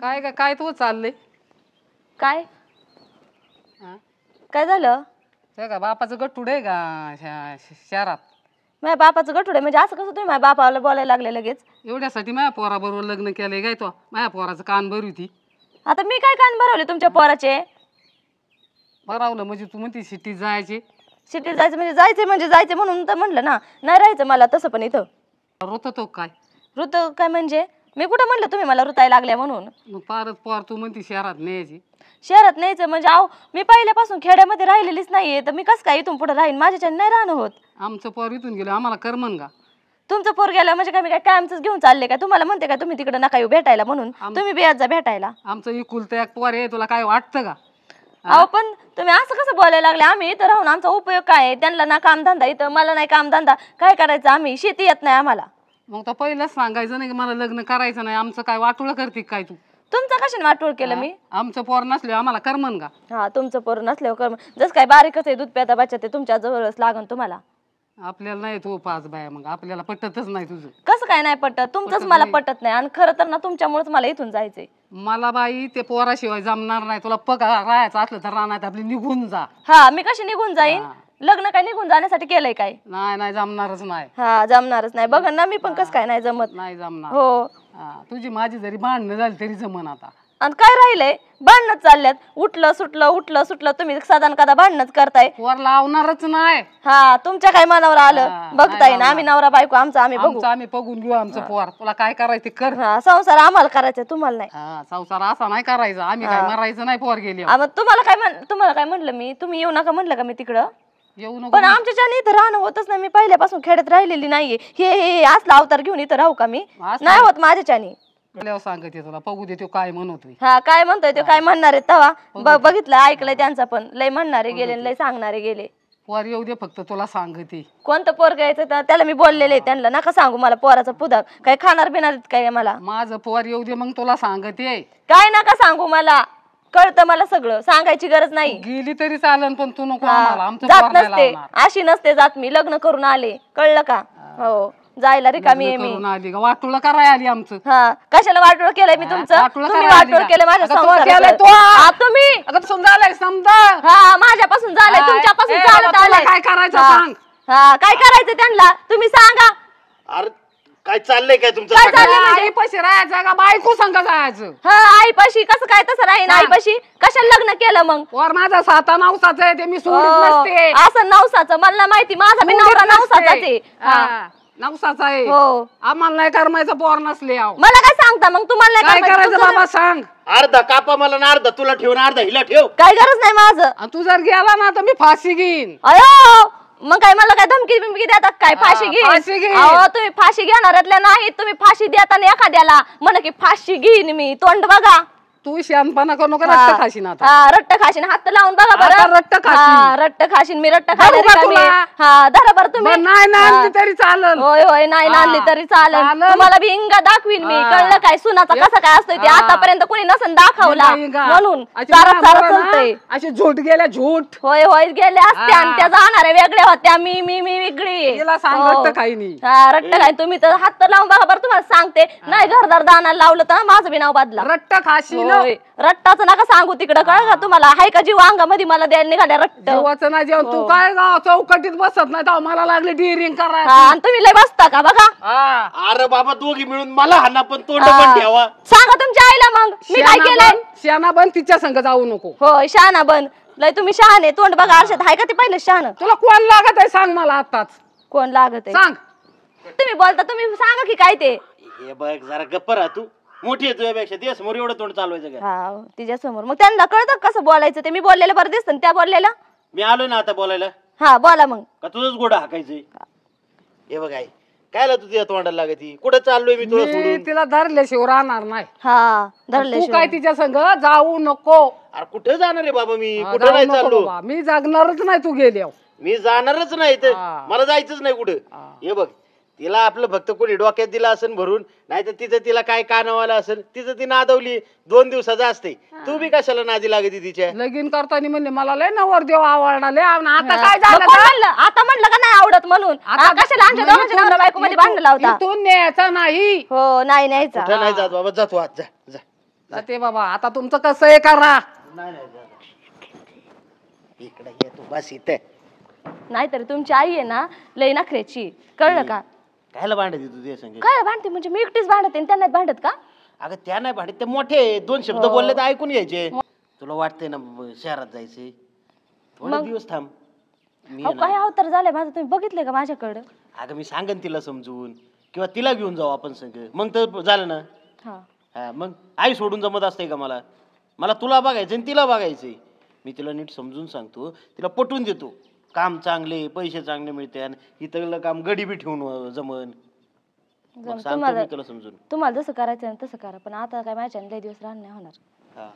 काय काय तू चाललंय काय काय झालं? ते का बापाचं गट्टूड आहे का शहरात? माझ्या बापाचं गठुडे म्हणजे असं कसं तुम्ही माझ्या बापाला बोलायला लागले लगेच? एवढ्यासाठी माझ्या पोराबरोबर लग्न केलंय काय तो? माझ्या पोराचं कान भरू होती. आता मी काय कान भरवले तुमच्या पोराचे? भरावलं म्हणजे तू म्हणती सिटीत जायचे? सिटीत जायचं म्हणजे जायचं म्हणून तर म्हणलं ना. नाही राहायचं मला तसं पण इथं. रोत तो काय ऋत काय म्हणजे? मी कुठं म्हणलं तुम्ही मला ऋतायला लागल्या म्हणून? मग पारच पोर तू म्हणती शहरात न्यायची. शहरात न्यायचं म्हणजे अहो मी पहिल्यापासून खेड्यामध्ये राहिलेलीच नाहीये तर मी कसं काय इथून पुढे राहीन? माझ्याच्याने नाही राहणं होत. आमचं पोर इथून गेलं आम्हाला करमन का? तुमचं पोर गेलं म्हणजे काय मी काय कायमच घेऊन चालले काय? तुम्हाला म्हणते का तुम्ही तिकडे नका येऊ भेटायला म्हणून? तुम्ही बियात जा भेटायला. आमचं इकुलतं एक पोर आहे, तुला काय वाटतं का? अहो पण तुम्ही असं कसं बोलायला लागले? आम्ही इथं राहून आमचा उपयोग काय आहे? त्यांना ना कामधंदा इथं, मला नाही कामधंदा. काय करायचं? आम्ही शेती येत नाही आम्हाला. मग तर पहिलंच सांगायचं नाही की मला लग्न करायचं नाही. आमचं काय वाटोळं करते काय तू? तुमचं कशाने वाटोळ केलं मी? आमचं पोर नसले आम्हाला करमन का? हा तुमचं पोर नसल्यावर कर्म जसं काय बारीकच आहे दूध प्याता बच्चा ते तुमच्या जवळच लागन तुम्हाला. आपल्याला नाही तू पाच बाया, मग आपल्याला पटतच नाही तुझं. कसं काय नाही पटत? तुमचंच मला पटत नाही आणि खरं तर ना तुमच्यामुळेच मला इथून जायचंय. मला बाई ते पोराशिवाय जमणार नाही. तुला पगार राहायचं असलं तर राहणार आपली निघून जा. हा मी कशी निघून जाईन? लग्न काय निघून जाण्यासाठी केलंय काय? नाही जमणारच नाही. हा जमणारच नाही. बघा ना मी पण कसं काय नाही जमत. नाही जमणार. हो तुझी माझी जरी भांडणं झाली तरी जमन आता. आणि काय राहिलंय? भांडणच चालल्यात. उठलं सुटलं तुम्ही साधारण कदा भांडणच करताय. पोर लावणारच नाही. हा तुमच्या काय मनावर आलं बघताय ना. आम्ही नवरा बायको आमचं आम्ही बघू. आम्ही बघून घेऊ आमचं पोर. तुला काय करायचं कर. हा संसार आम्हाला करायचा तुम्हाला नाही. हा संसार असा नाही करायचा. आम्ही काय मरायचं नाही पोर गेली. तुम्हाला काय म्हणलं मी? तुम्ही येऊ नका म्हणलं का मी तिकडं? येऊ नको. पण आमच्याच्याने इथं राहणं होतच नाही. मी पहिल्यापासून खेड्यात राहिलेली नाहीये. हे असला अवतार घेऊन इथं राहू का मी? नाही होत माझ्याच्याने. सांगते तुला बघू दे तो काय म्हणतोय. हा काय म्हणतोय ते काय म्हणणार आहे तवा बघितलं ऐकलंय त्यांचा पण लय म्हणणारे गेले लय सांगणारे गेले. पोर येऊ दे फक्त तुला सांगते. कोणतं पोर घ्यायचं त्याला मी बोललेले त्यांना नका सांगू मला पोराचा पुदा काय खाणार बिणार काय मला. माझं पोर येऊ दे मग तुला सांगते. काय नका सांगू मला कळतं मला सगळं सांगायची गरज नाही. गेली तरी चालन पण तू नको. जात नसते अशी नसते जात मी लग्न करून आले कळलं का? हो जायला रिकामी आहे मी. वाटोळं कराय आली आमचं. हा कशाला वाटोळ केलंय मी तुमचं? तुम्ही वाटोळ केलं माझ्या संसारात. तुम्ही समजा समजा. हा माझ्यापासून झालंय तुमच्यापासून चालत आलंय. काय करायचं सांग. हा काय करायचं त्यांना तुम्ही सांगा. अरे काय चाललंय काय तुमचं? काय चाललंय? आई पैसे राहायचं का बायको संग जायचं? हा आईपाशी कसं काय तसं राहीन आईपाशी? कशाला लग्न केलं मग? वर माझा 7 नवसाचं आहे ते मी सोडत नसते. असं नवसाचं मला माहिती. माझा बी नवरा नवसाचाच आहे. नवसाचा आहे. हो आम्हाला नाही करमायचं पोर नसले. मला काय सांगता मग? तुम्हाला काय करायचं बाबा सांग. अर्धा कापा मला ना अर्धा तुला ठेवून अर्धा हिला ठेव. काय गरज नाही माझं. तू जर गेला ना तर मी फाशी घेईन. अयो मग काय मला काय धमकी बिमकी देतात काय? फाशी घेईन? अहो तुम्ही फाशी घेणाऱ्यातल्या नाही. तुम्ही फाशी देताना एखाद्याला म्हण की फाशी घेईन मी. तोंड बघा. तू शानपणा करू नका. रट्ट खाशीन आता. हा रट्ट खाशीन. हात लावून बघा बरं. रट्ट खाशीन. रट्ट खाशीन मी. रट्ट खायला हा धरा बरं तुम्ही. नाही नांदली तरी चालल. होय होय नाही नांदली तरी चालल. तुम्हाला बी इंगा दाखवीन मी. कळलं काय? सुनाचा कसा काय असतोय ते आतापर्यंत कोणी नसन दाखवला म्हणून चारत चालतंय. अशी झूट गेल्या झूट. होय होय गेले असते आणि त्या जाणाऱ्या वेगळ्या होत्या. मी वेगळी. तिला सांग रट्ट खाईनी. हा रट्ट खाईन. तुम्ही तर हात लावून बघा बरं. तुम्हाला सांगते नाही घरदार दाना लावलं तर माझं बी नाव बदला. रट्ट खाशीन. रट्टाचं नका सांगू तिकडं. कळ का तुम्हाला? हाय का जीव अंगामध्ये मला द्यायला निघाल्या रट्ट? जीवाचं नाही जेवण. तू काय गाव चौकटीत बसत नाही तर मला लागले डिरिंग करायला. आणि तुम्ही लय बसता का बघा? अरे बाबा दोघी मिळून मला हाना पण तोंड पण ठेवा. सांगा तुमच्या आईला मग मी काय केलंय. शाना बन तिच्या संग जाऊ नको. होय शहाणा बन. लय तुम्ही शहाणे. तोंड बघा आरशात. हाय का ते पहिलं शहाणं? तुला कोण लागत आहे सांग मला आताच. कोण लागत आहे सांग. तुम्ही बोलता. तुम्ही सांगा की काय ते. हे बघ जरा गप्प राहा तू. मोठी आहे तुझ्यापेक्षा. ते समोर एवढं तोंड चालवायचं का? हा तिच्या समोर मग त्यांना कळतं कसं बोलायचं ते. मी बोललेलं बरं दिसतं त्या बोललेलं. मी आलोय ना आता बोलायला. हा बोला मग. का तुझंच गोडा हाकायचंय? हे बघ आई कायला तू तुझ्या तोंडाला लागती? कुठं चाललोय मी तुला सोडून? तिला धरल्याशिवाय राहणार नाही. हा तू धरले काय तिच्या संग जाऊ नको. अरे कुठं जाणार आहे बाबा मी? कुठं नाही चाललो. मी जगणारच नाही तू गेल्या. मी जाणारच नाही तर मला जायचंच नाही कुठं. हे बघ तिला आपलं फक्त कोणी डोक्यात दिला असेल भरून नाही तर तिचं तिला काय कानावाला असेल तिचं ती नादवली 2 दिवसाचं असते. तू बी कशाला नादी लागती तिच्या? लगीन करताना म्हणले मला लय नवर देव आवडला लय. आता काय मग झालं? कोण म्हणलं? आता म्हणलं का नाही आवडत म्हणून? कशाला आमच्या दोघांच्या नवरा बायको मध्ये भांडण लावता? तू न्यायचा नाही. हो नाही न्यायचा. कुठं नाही जात बाबा. जातो आज जा जा जाते बाबा आता तुमचं कसं आहे करा. नाही नाही जा. इकडे ये तू बस इथे. नाहीतर तुमची आई आहे ना लई नखऱ्याची, कळलं का? कायला भांडत तू ते संग? काय भांडते म्हणजे मी एकटीच भांडते आणि त्यांना भांडत का? अगं त्या नाही भांडत, ते मोठे दोन शब्द बोलले तर ऐकून घ्यायचे. तुला वाटतंय ना शहरात जायचे, थोडे दिवस थांब. मी अहो, काय अवतार झालंय माझं तुम्ही बघितलंय का माझ्याकडं? अगं मी सांगन तिला समजून, किंवा तिला घेऊन जाऊ आपण संग, मग तर झालं ना. हा हा मग आई सोडून जमत असते का मला? मला तुला बघायचं आणि तिला बघायचंय. मी तिला नीट समजून सांगतो, तिला पटवून देतो. काम चांगले, पैसे चांगले मिळते, आणि इथलं काम गडी बी ठेवून जमन. मग सांगतो मी तुला समजून. तुम्हाला जसं करायचं ना तसं करा, पण आता काय माझ्या लय दिवस राहणं नाही होणार. हा